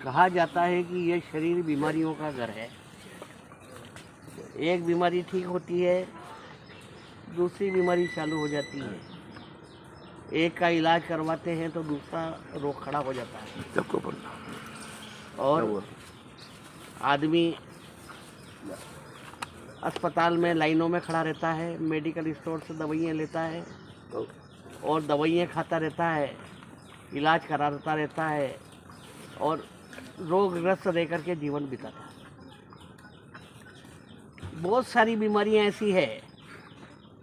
कहा जाता है कि ये शरीर बीमारियों का घर है। एक बीमारी ठीक होती है, दूसरी बीमारी चालू हो जाती है। एक का इलाज करवाते हैं तो दूसरा रोग खड़ा हो जाता है। सबको बोलना और आदमी अस्पताल में लाइनों में खड़ा रहता है, मेडिकल स्टोर से दवाइयाँ लेता है और दवाइयाँ खाता रहता है, इलाज कराता रहता है और रोगग्रस्त रह करके जीवन बिताता है। बहुत सारी बीमारियां ऐसी है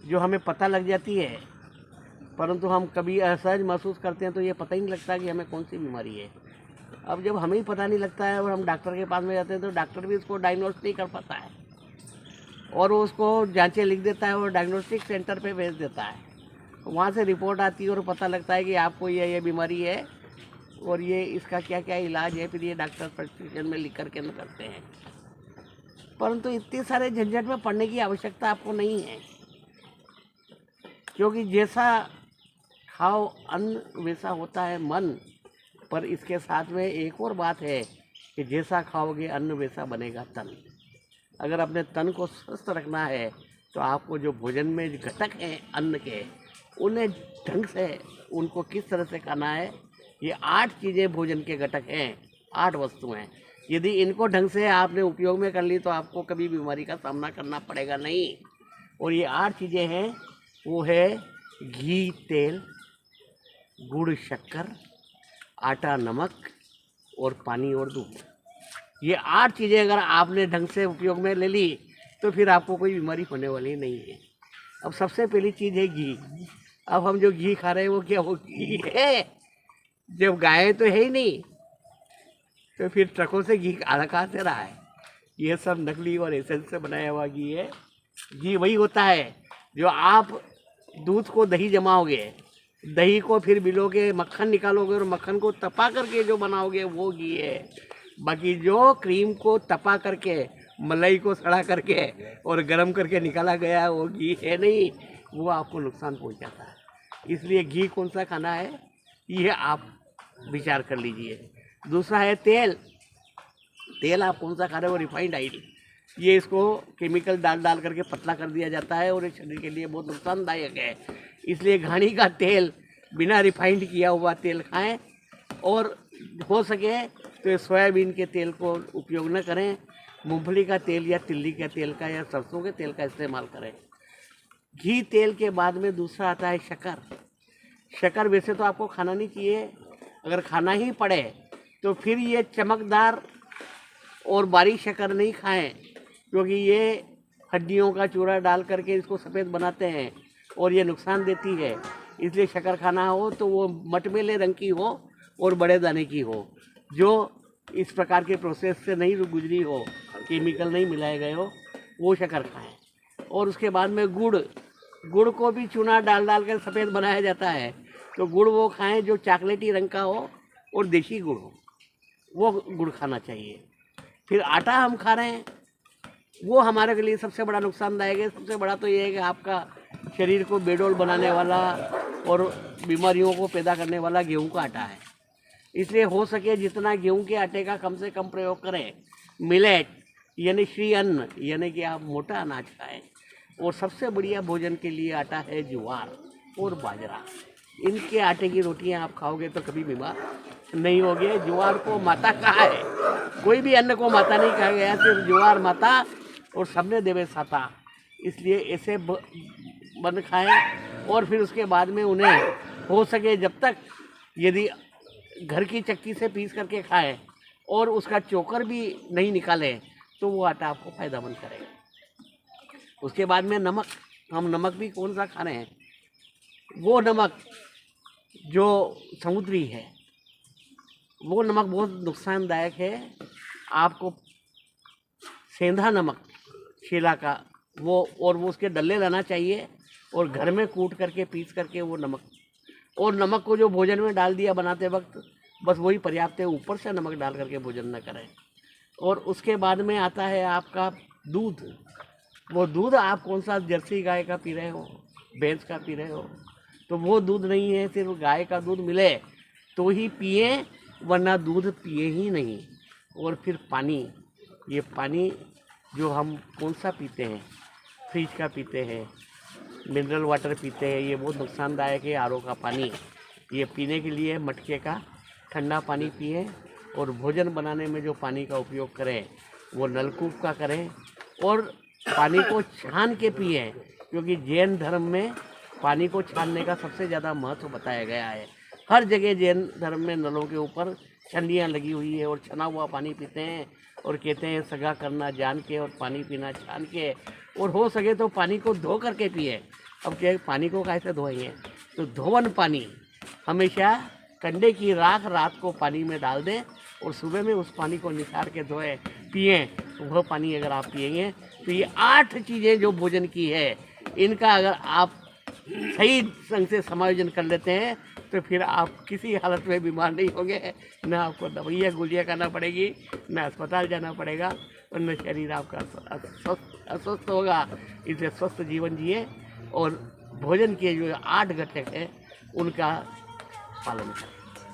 जो हमें पता लग जाती है, परंतु हम कभी असहज महसूस करते हैं तो ये पता ही नहीं लगता कि हमें कौन सी बीमारी है। अब जब हमें ही पता नहीं लगता है और हम डॉक्टर के पास में जाते हैं तो डॉक्टर भी उसको डायग्नोस नहीं कर पाता है और वो उसको जांचें लिख देता है और डायग्नोस्टिक सेंटर पे भेज देता है। वहाँ से रिपोर्ट आती है और पता लगता है कि आपको ये बीमारी है और ये इसका क्या क्या इलाज है, फिर ये डॉक्टर प्रिस्क्रिप्शन में लिख करके न करते हैं। परंतु इतने सारे झंझट में पड़ने की आवश्यकता आपको नहीं है, क्योंकि जैसा खाओ अन्न वैसा होता है मन। पर इसके साथ में एक और बात है कि जैसा खाओगे अन्न वैसा बनेगा तन। अगर अपने तन को स्वस्थ रखना है तो आपको जो भोजन में घटक हैं अन्न के, उन्हें ढंग से उनको किस तरह से खाना है। ये 8 चीज़ें भोजन के घटक हैं, 8 वस्तुएं। यदि इनको ढंग से आपने उपयोग में कर ली तो आपको कभी बीमारी का सामना करना पड़ेगा नहीं। और ये 8 चीज़ें हैं, वो है घी तेल, गुड़ शक्कर, आटा नमक और पानी और दूध। ये 8 चीज़ें अगर आपने ढंग से उपयोग में ले ली तो फिर आपको कोई बीमारी होने वाली नहीं है। अब सबसे पहली चीज़ है घी। अब हम जो घी खा रहे हैं वो क्या, वो घी है? जब गाय तो है ही नहीं तो फिर ट्रकों से घी आ कहाँ से रहा है? ये सब नकली और एसेंस से बनाया हुआ घी है। घी वही होता है जो आप दूध को दही जमाओगे, दही को फिर मिलो के मक्खन निकालोगे और मक्खन को तपा करके जो बनाओगे वो घी है। बाकी जो क्रीम को तपा करके, मलाई को सड़ा करके और गर्म करके निकाला गया वो घी है नहीं, वो आपको नुकसान पहुंचाता है। इसलिए घी कौन सा खाना है ये आप विचार कर लीजिए। दूसरा है तेल। तेल आप कौन सा खा रहे हो? Refined oil. ये इसको केमिकल डाल करके पतला कर दिया जाता है और ये शरीर के लिए बहुत नुकसानदायक है। इसलिए घानी का तेल, बिना रिफाइंड किया हुआ तेल खाएं और हो सके तो सोयाबीन के तेल को उपयोग न करें। मूंगफली का तेल या तिल्ली के तेल का या सरसों के तेल का इस्तेमाल करें। घी तेल के बाद में दूसरा आता है शक्कर। शक्कर वैसे तो आपको खाना नहीं चाहिए, अगर खाना ही पड़े तो फिर ये चमकदार और बारीक शक्कर नहीं खाएं, क्योंकि ये हड्डियों का चूरा डाल करके इसको सफ़ेद बनाते हैं और ये नुकसान देती है। इसलिए शक्कर खाना हो तो वो मटमैले रंग की हो और बड़े दाने की हो, जो इस प्रकार के प्रोसेस से नहीं गुजरी हो, केमिकल नहीं मिलाए गए हो, वो शक्कर खाएं। और उसके बाद में गुड़ को भी चूना डाल कर सफ़ेद बनाया जाता है, तो गुड़ वो खाएं जो चॉकलेटी रंग का हो और देसी गुड़ हो, वो गुड़ खाना चाहिए। फिर आटा हम खा रहे हैं, वो हमारे के लिए सबसे बड़ा नुकसानदायक है। सबसे बड़ा तो ये है कि आपका शरीर को बेडोल बनाने वाला और बीमारियों को पैदा करने वाला गेहूं का आटा है। इसलिए हो सके जितना गेहूं के आटे का कम से कम प्रयोग करें। मिलेट यानी श्री अन्न, यानी कि आप मोटा अनाज खाएं। और सबसे बढ़िया भोजन के लिए आटा है ज्वार और बाजरा। इनके आटे की रोटियां आप खाओगे तो कभी बीमार नहीं होगे। ज्वार को माता कहा है, कोई भी अन्न को माता नहीं कहा गया, सिर्फ ज्वार माता और सबने देवे साता। इसलिए ऐसे बन खाएं और फिर उसके बाद में उन्हें हो सके जब तक यदि घर की चक्की से पीस करके खाएं और उसका चोकर भी नहीं निकालें तो वो आटा आपको फायदेमंद करेगा। उसके बाद में नमक। हम नमक भी कौन सा खा रहे हैं? वो नमक जो समुद्री है, वो नमक बहुत नुकसानदायक है। आपको सेंधा नमक शीला का वो और वो उसके डल्ले लाना चाहिए और घर में कूट करके पीस करके वो नमक, और नमक को जो भोजन में डाल दिया बनाते वक्त बस वही पर्याप्त है, ऊपर से नमक डाल करके भोजन न करें। और उसके बाद में आता है आपका दूध। वो दूध आप कौन सा जर्सी गाय का पी रहे हो, भैंस का पी रहे हो, तो वो दूध नहीं है। सिर्फ गाय का दूध मिले तो ही पिए वरना दूध पिए ही नहीं। और फिर पानी, ये पानी जो हम कौन सा पीते हैं, फ्रिज का पीते हैं, मिनरल वाटर पीते हैं, ये बहुत नुकसानदायक है। आरओ का पानी ये पीने के लिए मटके का ठंडा पानी पिए। और भोजन बनाने में जो पानी का उपयोग करें वो नलकूप का करें। और पानी को छान के पिए, क्योंकि जैन धर्म में पानी को छानने का सबसे ज़्यादा महत्व बताया गया है। हर जगह जैन धर्म में नलों के ऊपर छन्नियाँ लगी हुई है और छना हुआ पानी पीते हैं। और कहते हैं सगा करना जान के और पानी पीना छान के, और हो सके तो पानी को धो करके पिए। अब क्या पानी को कैसे धोएंगे, तो धोवन पानी हमेशा कंडे की राख रात को पानी में डाल दें और सुबह में उस पानी को निकाल के धोए पिए। वह पानी अगर आप पिएंगे तो ये 8 चीज़ें जो भोजन की है, इनका अगर आप सही ढंग से समायोजन कर लेते हैं तो फिर आप किसी हालत में बीमार नहीं होंगे। न आपको दवाइयाँ गोलियाँ खाना पड़ेगी, न अस्पताल जाना पड़ेगा, और न शरीर आपका अस्वस्थ होगा। इसलिए स्वस्थ जीवन जिए और भोजन के जो 8 घटक है उनका पालन करें।